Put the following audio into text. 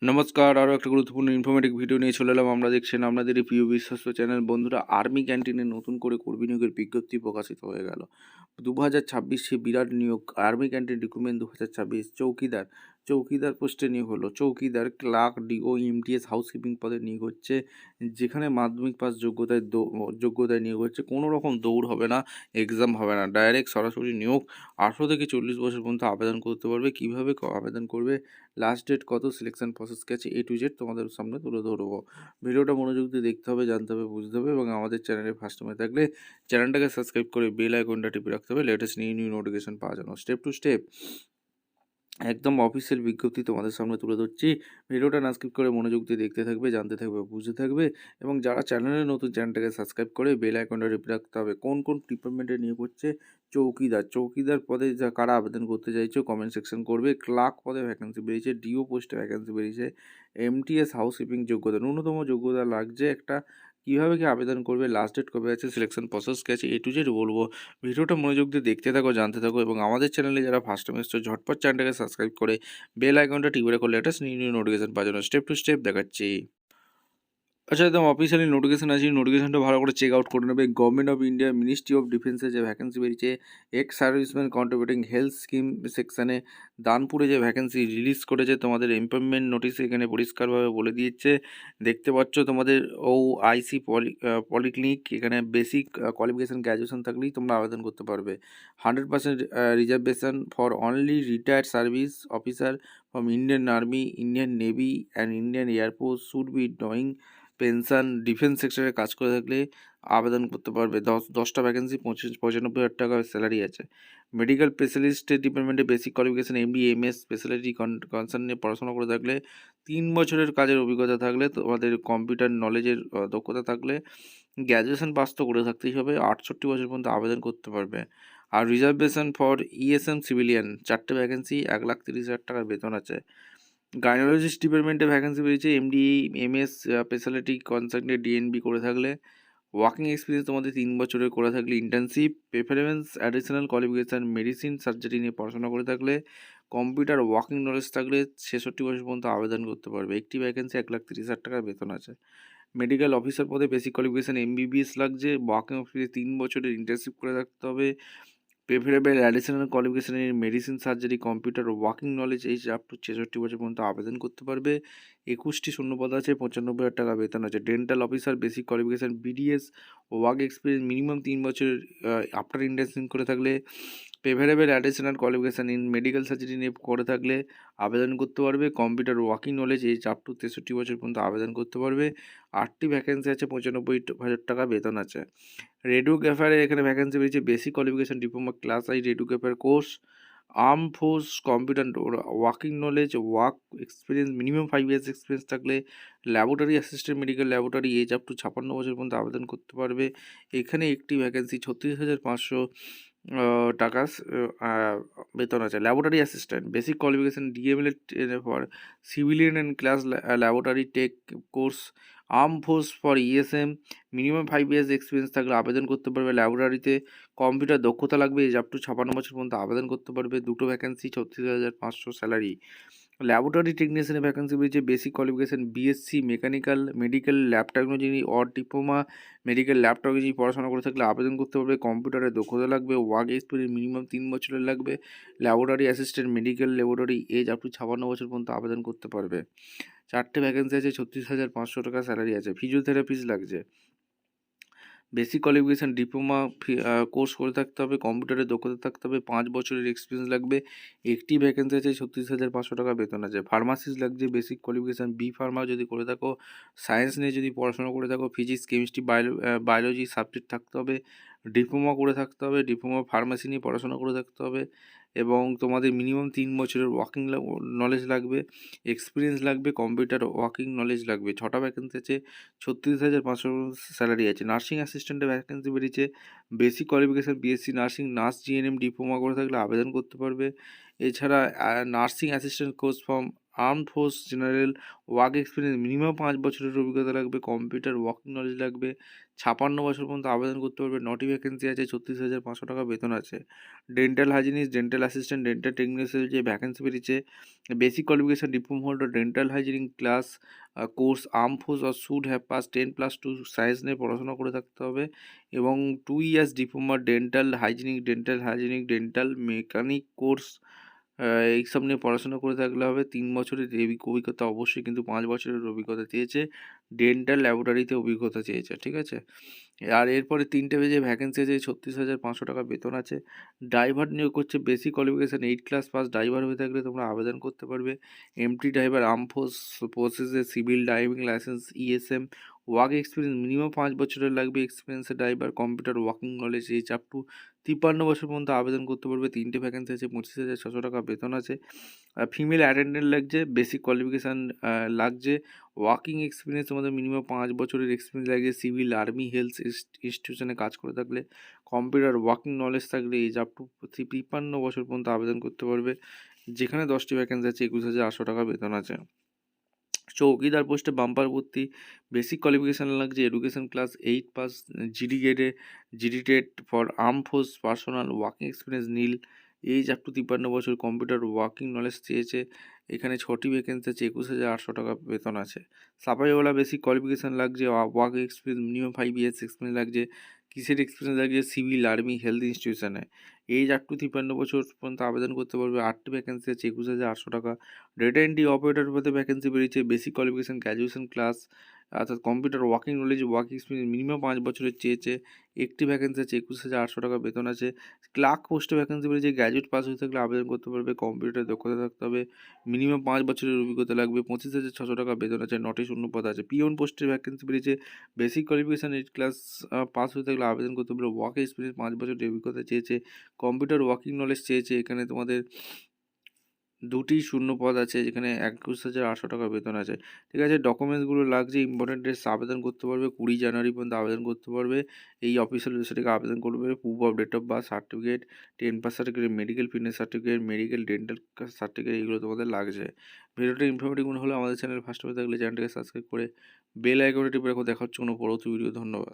নমস্কার, আরও একটা গুরুত্বপূর্ণ ইনফরমেটিভ ভিডিও নিয়ে চলে এলাম। আমরা দেখছেন আপনাদের এই প্রিয় বিশ্বস্ত চ্যানেল। বন্ধুরা, আর্মি ক্যান্টিনে নতুন করে কর্মী নিয়োগের বিজ্ঞপ্তি প্রকাশিত হয়ে গেল। 2026 বিরাট নিয়োগ। Army canteen recruitment 2026। চৌকিদার পোস্টে নিয়োগ হলো। চৌকিদার, ক্লার্ক, ডিও, এমটিএস, হাউসকিপিং পদে নিয়োগ হচ্ছে, যেখানে মাধ্যমিক পাস যোগ্যতায় নিয়োগ হচ্ছে। কোনো রকম দৌড় হবে না, এক্সাম হবে না, ডাইরেক্ট সরাসরি নিয়োগ। 18 থেকে 40 বছর পর্যন্ত আবেদন করতে পারবে। কীভাবে আবেদন করবে, লাস্ট ডেট কত, সিলেকশন প্রসেস গেছে, A to Z তোমাদের সামনে তুলে ধরবো। ভিডিওটা মনোযোগ দিয়ে দেখতে হবে, জানতে হবে, বুঝতে হবে এবং আমাদের চ্যানেলে ফার্স্ট টাইমে থাকলে চ্যানেলটাকে সাবস্ক্রাইব করে বেল আইকনটা টিপে রাখতে হবে লেটেস্ট নিউ নোটিফিকেশন পাওয়ার জন্য। স্টেপ টু স্টেপ একদম অফিসিয়াল বিজ্ঞপ্তি তোমাদের সামনে তুলে ধরছি। ভিডিওটা না স্কিপ করে মনোযোগ দিয়ে দেখতে থাকবে, জানতে থাকবে, বুঝতে থাকবে এবং যারা চ্যানেলে নতুন, চ্যানেলটাকে সাবস্ক্রাইব করে বেল আইকনটা টিপে রাখতে হবে। কোন কোন ডিপার্টমেন্টে নিয়োগ হচ্ছে? চৌকিদার পদে কারা আবেদন করতে চাইছো কমেন্ট সেকশন করবে। ক্লার্ক পদে ভ্যাকেন্সি বেরিয়েছে, ডিও পোস্টে ভ্যাকেন্সি বেরিয়েছে, এমটিএস হাউসকিপিং যোগ্যতা, ন্যূনতম যোগ্যতা লাগছে একটা। কীভাবে কি আবেদন করবে, লাস্ট ডেট কবে আছে, সিলেকশন প্রসেস গেছে, A to Z বলবো। ভিডিওটা মনোযোগ দিয়ে দেখতে থাকো, জানতে থাকো এবং আমাদের চ্যানেলে যারা ফার্স্ট টাইম এসছো ঝটপট চ্যানেলটাকে সাবস্ক্রাইব করে বেল আইকনটা টিপে রাখো লেটেস্ট নিউ নোটিফিকেশন পাওয়ার জন্য। স্টেপ টু স্টেপ দেখাচ্ছি। আচ্ছা, একদম অফিসিয়ালি নোটিফিকেশন আছে, নোটিফিকেশনটা ভালো করে চেক আউট করে নেবে। Government of India, ministry of ডিফেন্সে যে ভ্যাকেন্সি বেরিয়েছে, ex serviceman contributing health scheme সেকশানে দানপুরে যে ভ্যাকেন্সি রিলিজ করেছে, তোমাদের এমপ্লয়মেন্ট নোটিস এখানে পরিষ্কারভাবে বলে দিয়েছে। দেখতে পাচ্ছ তোমাদের OIC পলিক্লিনিক, এখানে বেসিক কোয়ালিফিকেশান গ্র্যাজুয়েশন থাকলেই তোমরা আবেদন করতে পারবে। 100% reservation for only retired service officer from Indian army, Indian navy and Indian air force should be doing pension defence সেক্টরে কাজ করে থাকলে আবেদন করতে পারবে। 10টা ভ্যাকেন্সি, 95,000 টাকা স্যালারি আছে। মেডিকেল স্পেশালিস্টের ডিপার্টমেন্টে basic qualification MD MS speciality concern নিয়ে পড়াশোনা করে থাকলে, 3 বছরের কাজের অভিজ্ঞতা থাকলে, তোমাদের কম্পিউটার নলেজের দক্ষতা থাকলে, গ্র্যাজুয়েশন পাস তো করে থাকতেই হবে, 68 বছর পর্যন্ত আবেদন করতে পারবে। আর রিজার্ভেশন ফর ESM সিভিলিয়ান 4টে ভ্যাকেন্সি, 1,30,000 টাকার বেতন আছে। গাইনোলজিস্ট ডিপার্টমেন্টে ভ্যাকেন্সি বেরিয়েছে, MD MS স্পেশালিটি কনসার্টে DNB করে থাকলে, ওয়ার্কিং এক্সপিরিয়েন্স তোমাদের 3 বছরের করে থাকলে, internship preference additional qualification medicine surgery নিয়ে পড়াশোনা করে থাকলে, কম্পিউটার ওয়ার্কিং নলেজ থাকলে 66 বছর পর্যন্ত আবেদন করতে পারবে। একটি ভ্যাকেন্সি, 1,30,000 টাকার বেতন আছে। মেডিকেল অফিসার পদে বেসিক কোয়ালিফিকেশান MBBS লাগছে, ওয়ার্কিং অফিসে 3 বছরের ইন্টার্নশিপ করে থাকতে হবে, preferable additional qualification in medicine surgery computer working knowledge age up to 66 বছর পর্যন্ত আবেদন করতে পারবে। 21টি শূন্যপদ আছে, 95,000 টাকা বেতন আছে। Dental officer basic qualification BDS, work experience minimum 3 বছরের আফটার ইন্টার্নশিপ করে থাকলে, preferable additional qualification in medical surgery নিয়ে করে থাকলে আবেদন করতে পারবে। Computer working knowledge age up to 63 বছর পর্যন্ত আবেদন করতে পারবে। 8টি ভ্যাকেন্সি আছে, 95,000 টাকা বেতন আছে। রেডিওগ্রাফারে এখানে ভ্যাকেন্সি বেরিয়েছে, basic qualification diploma class I radiographer course, arm force computer working knowledge, work experience minimum 5 years experience থাকলে, laboratory assistant medical laboratory age up to 56 বছর পর্যন্ত আবেদন করতে পারবে। এখানে একটি ভ্যাকেন্সি, 36,500 টাকা বেতন আছে। Laboratory assistant basic qualification DMLED for civilian and class laboratory tech course, arm force for ESM minimum 5 years experience থাকলে আবেদন করতে পারবে ল্যাবরেটরিতে। কম্পিউটার দক্ষতা লাগবে, এজ আপ টু 56 বছর পর্যন্ত আবেদন করতে পারবে। 2টো ভ্যাকেন্সি, 36,500 স্যালারি। ল্যাবরেটরি টেকনিশিয়ানের ভ্যাকেন্সি বেরিয়েছে, basic qualification BSc mechanical medical lab technology or diploma medical lab technology পড়াশোনা করে থাকলে আবেদন করতে পারবে। কম্পিউটারের দক্ষতা লাগবে, ওয়ার্ক এক্সপিরিয়েন্স মিনিমাম 3 বছরের লাগবে। Laboratory assistant medical laboratory age up to 56 বছর পর্যন্ত আবেদন করতে পারবে। 4টে ভ্যাকেন্সি আছে, 36,500 টাকা স্যালারি আছে। ফিজিওথেরাপিস্ট লাগছে, বেসিক কোয়ালিফিকেশান ডিপ্লোমা কোর্স করে থাকতে হবে, কম্পিউটারের দক্ষতা থাকতে হবে, 5 বছরের এক্সপিরিয়েন্স লাগবে। একটি ভ্যাকেন্সি আছে, 36,500 টাকা বেতন আছে। ফার্মাসিস্ট লাগছে, বেসিক কোয়ালিফিকেশান B ফার্মা যদি করে থাকো, সায়েন্স নিয়ে যদি পড়াশোনা করে থাকো, ফিজিক্স কেমিস্ট্রি বায়োলজি সাবজেক্ট থাকতে হবে, ডিপ্লোমা করে থাকতে হবে, ডিপ্লোমা ফার্মাসি নিয়ে পড়াশোনা করে থাকতে হবে এবং তোমাদের মিনিমাম 3 বছরের ওয়ার্কিং নলেজ লাগবে, এক্সপিরিয়েন্স লাগবে, কম্পিউটার ওয়ার্কিং নলেজ লাগবে। 6টা ভ্যাকেন্সি আছে, 36,500 স্যালারি আছে। নার্সিং অ্যাসিস্ট্যান্টের ভ্যাকেন্সি বেরিয়েছে, basic qualification BSc nursing GNM diploma করে থাকলে আবেদন করতে পারবে। এছাড়া nursing assistant course from armed force general, work experience minimum 5 বছরের অভিজ্ঞতা লাগবে, কম্পিউটার ওয়ার্কিং নলেজ লাগবে, 56 বছর পর্যন্ত আবেদন করতে পারবে, 9টি ভ্যাকেন্সি আছে, 36,500 টাকা বেতন আছে। Dental hygienist, dental assistant, dental technician যে ভ্যাকেন্সি বেরিয়েছে, basic qualification diploma holder dental hygienic class course arm force or should have pass 10+2 science নিয়ে পড়াশোনা করে থাকতে হবে এবং 2 years diploma dental hygienic dental mechanic course এইসব নিয়ে পড়াশোনা করে থাকলে হবে। 3 বছরের অভিজ্ঞতা অবশ্যই, কিন্তু 5 বছরের অভিজ্ঞতা চেয়েছে। ডেন্টাল ল্যাবরেটরিতে অভিজ্ঞতা চেয়েছে, ঠিক আছে? আর এরপরে 3টে যে ভ্যাকেন্সি আছে, 36,500 টাকা বেতন আছে। ড্রাইভার নিয়োগ করছে, basic qualification 8 class pass driver হয়ে থাকলে তোমরা আবেদন করতে পারবে। এমটি ড্রাইভার, আর্ম ফোর্সেসের civil driving licence, ESM, work experience minimum 5 বছরের লাগবে এক্সপিরিয়েন্সের driver, computer working knowledge age up to 53 বছর পর্যন্ত আবেদন করতে পারবে। 3টে ভ্যাকেন্সি আছে, 25,600 টাকা বেতন আছে। ফিমেল অ্যাটেন্ডেন্ট লাগছে, বেসিক কোয়ালিফিকেশান লাগছে, ওয়ার্কিং এক্সপিরিয়েন্স তোমাদের মিনিমাম 5 বছরের এক্সপিরিয়েন্স লাগছে, সিভিল, আর্মি, হেলথ ইনস্টিটিউশনে কাজ করে থাকলে, কম্পিউটার ওয়ার্কিং নলেজ থাকলে এজ আপ টু 53 বছর পর্যন্ত আবেদন করতে পারবে। যেখানে 10টি ভ্যাকেন্সি আছে, 21,800 টাকা বেতন আছে। চৌকিদার পোস্টে বাম্পার ভর্তি, বেসিক কোয়ালিফিকেশান লাগছে, এডুকেশন ক্লাস 8 পাস, জিডি টেট for arm force personal, working experience nil, age up to 53 বছর, কম্পিউটার ওয়ার্কিং নলেজ চেয়েছে। এখানে 6টি ভ্যাকেন্সি আছে, 21,800 টাকা বেতন আছে। সাফাইওয়ালা বেসিক কোয়ালিফিকেশান লাগছে, work experience minimum 5 years experience লাগছে, কিসের এক্সপিরিয়েন্স লাগছে, সিভিল, আর্মি, হেলথ ইনস্টিটিউশনে। এজ আপ টু 53 বছর পর্যন্ত আবেদন করতে পারবে। 8টি ভ্যাকেন্সি আছে, 21,800 টাকা। ডেটা এন্ট্রি অপারেটর পদে ভ্যাকেন্সি বেরিয়েছে, বেসিক কোয়ালিফিকেশান গ্র্যাজুয়েশন ক্লাস, অর্থাৎ computer working knowledge, work experience minimum 5 বছরের চেয়েছে। একটি ভ্যাকেন্সি আছে, 21,800 টাকা বেতন আছে। ক্লার্ক পোস্টে ভ্যাকেন্সি বেরিয়েছে, গ্র্যাজুয়েট পাস হয়ে থাকলে আবেদন করতে পারবে, কম্পিউটারে দক্ষতা থাকতে হবে, মিনিমাম 5 বছরের অভিজ্ঞতা লাগবে, 25,600 টাকা বেতন আছে। 9টি শূন্য পদ আছে। পিওন পোস্টের ভ্যাকেন্সি বেরিয়েছে, বেসিক কোয়ালিফিকেশান 8 ক্লাস পাস হয়ে থাকলে আবেদন করতে পারবে, ওয়ার্ক এক্সপিরিয়েন্স 5 বছরের অভিজ্ঞতা চেয়েছে, কম্পিউটার ওয়ার্কিং নলেজ চেয়েছে। এখানে তোমাদের 2টি শূন্য পদ আছে, যেখানে 21,800 টাকা বেতন আছে, ঠিক আছে? ডকুমেন্টসগুলো লাগছে, ইম্পর্টেন্ট ডেটস আবেদন করতে পারবে, 20 জানুয়ারি পর্যন্ত আবেদন করতে পারবে। এই অফিসিয়াল ওয়েবসাইট থেকে আবেদন করবে। Proof of date of birth certificate, 10 pass certificate, medical fitness certificate, medical dental certificate, এইগুলো তোমাদের লাগছে। ভিডিওটা ইনফরমেটিভ মনে হলে আমাদের চ্যানেল ফার্স্ট হয়ে থাকলে চ্যানেলটাকে সাবস্ক্রাইব করে বেল আইকনটি টিপে রাখো। দেখা হচ্ছে কোনো পরবর্তী ভিডিও। ধন্যবাদ।